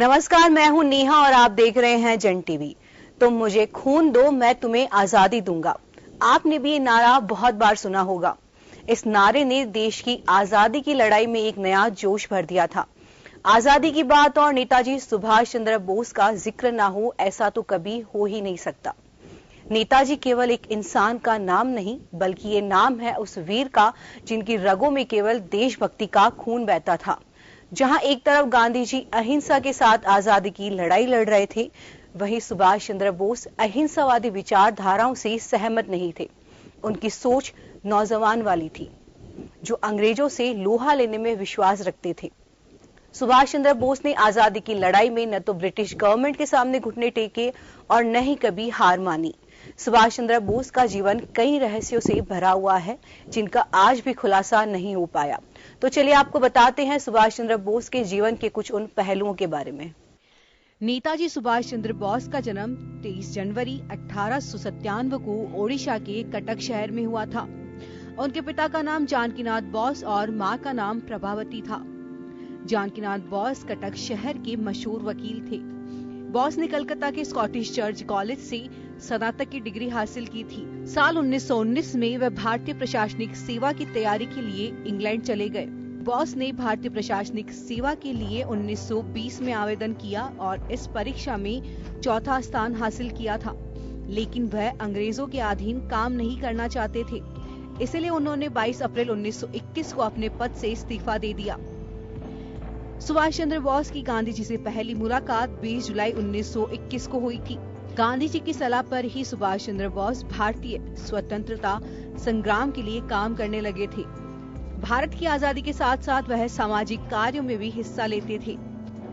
नमस्कार, मैं हूं नेहा और आप देख रहे हैं जन टीवी। तुम मुझे खून दो, मैं तुम्हें आजादी दूंगा। आपने भी ये नारा बहुत बार सुना होगा। इस नारे ने देश की आजादी की लड़ाई में एक नया जोश भर दिया था। आजादी की बात और नेताजी सुभाष चंद्र बोस का जिक्र ना हो, ऐसा तो कभी हो ही नहीं सकता। नेताजी केवल एक इंसान का नाम नहीं, बल्कि ये नाम है उस वीर का जिनकी रगों में केवल देशभक्ति का खून बहता था। जहां एक तरफ गांधी जी अहिंसा के साथ आजादी की लड़ाई लड़ रहे थे, वहीं सुभाष चंद्र बोस अहिंसावादी विचारधाराओं से सहमत नहीं थे। उनकी सोच नौजवान वाली थी, जो अंग्रेजों से लोहा लेने में विश्वास रखते थे। सुभाष चंद्र बोस ने आजादी की लड़ाई में न तो ब्रिटिश गवर्नमेंट के सामने घुटने टेके और न ही कभी हार मानी। सुभाष चंद्र बोस का जीवन कई रहस्यों से भरा हुआ है, जिनका आज भी खुलासा नहीं हो पाया। तो चलिए आपको बताते हैं सुभाष चंद्र बोस के जीवन के कुछ उन पहलुओं के बारे में। नेताजी सुभाष चंद्र बोस का जन्म 23 जनवरी 1897 को ओडिशा के कटक शहर में हुआ था। उनके पिता का नाम जानकीनाथ बोस और मां का नाम प्रभावती था। जानकीनाथ बोस कटक शहर के मशहूर वकील थे। बोस ने कलकत्ता के स्कॉटिश चर्च कॉलेज से स्नातक की डिग्री हासिल की थी। साल 1919 में वह भारतीय प्रशासनिक सेवा की तैयारी के लिए इंग्लैंड चले गए। बोस ने भारतीय प्रशासनिक सेवा के लिए 1920 में आवेदन किया और इस परीक्षा में चौथा स्थान हासिल किया था, लेकिन वह अंग्रेजों के अधीन काम नहीं करना चाहते थे। इसलिए उन्होंने 22 अप्रैल 1921 को अपने पद से इस्तीफा दे दिया। सुभाष चंद्र बोस की गांधी जी से पहली मुलाकात 20 जुलाई 1921 को हुई थी। गांधी जी की सलाह पर ही सुभाष चंद्र बोस भारतीय स्वतंत्रता संग्राम के लिए काम करने लगे थे। भारत की आजादी के साथ साथ वह सामाजिक कार्यों में भी हिस्सा लेते थे।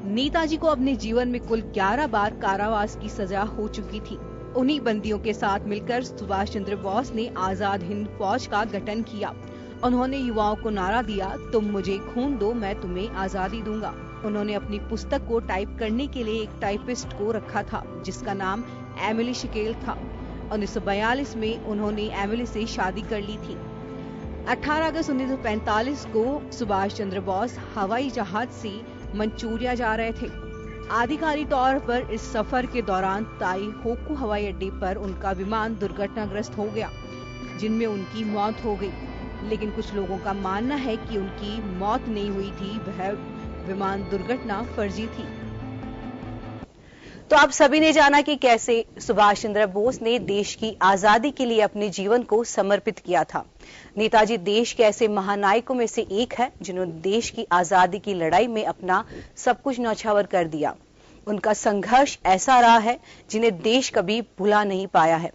नेताजी को अपने जीवन में कुल 11 बार कारावास की सजा हो चुकी थी। उन्हीं बंदियों के साथ मिलकर सुभाष चंद्र बोस ने आजाद हिंद फौज का गठन किया। उन्होंने युवाओं को नारा दिया, तुम मुझे खून दो, मैं तुम्हें आजादी दूंगा। उन्होंने अपनी पुस्तक को टाइप करने के लिए एक टाइपिस्ट को रखा था, जिसका नाम एमिली शिकेल था। 1942 में उन्होंने एमिली से शादी कर ली थी। 18 अगस्त 1945 को सुभाष चंद्र बोस हवाई जहाज से मंचूरिया जा रहे थे। आधिकारिक तौर पर इस सफर के दौरान ताई होकू हवाई अड्डे पर उनका विमान दुर्घटनाग्रस्त हो गया, जिनमें उनकी मौत हो गई। लेकिन कुछ लोगों का मानना है कि उनकी मौत नहीं हुई थी, वह विमान दुर्घटना फर्जी थी। तो आप सभी ने जाना कि कैसे सुभाष चंद्र बोस ने देश की आजादी के लिए अपने जीवन को समर्पित किया था। नेताजी देश के ऐसे महानायकों में से एक है जिन्होंने देश की आजादी की लड़ाई में अपना सब कुछ न्यौछावर कर दिया। उनका संघर्ष ऐसा रहा है जिन्हें देश कभी भुला नहीं पाया है।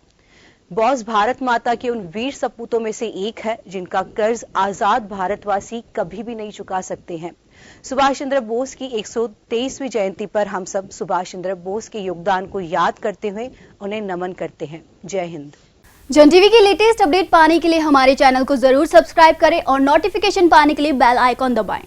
बोस भारत माता के उन वीर सपूतों में से एक है जिनका कर्ज आजाद भारतवासी कभी भी नहीं चुका सकते हैं। सुभाष चंद्र बोस की 123वीं जयंती पर हम सब सुभाष चंद्र बोस के योगदान को याद करते हुए उन्हें नमन करते हैं। जय हिंद। जन टीवी की लेटेस्ट अपडेट पाने के लिए हमारे चैनल को जरूर सब्सक्राइब करें और नोटिफिकेशन पाने के लिए बेल आइकॉन दबाएं।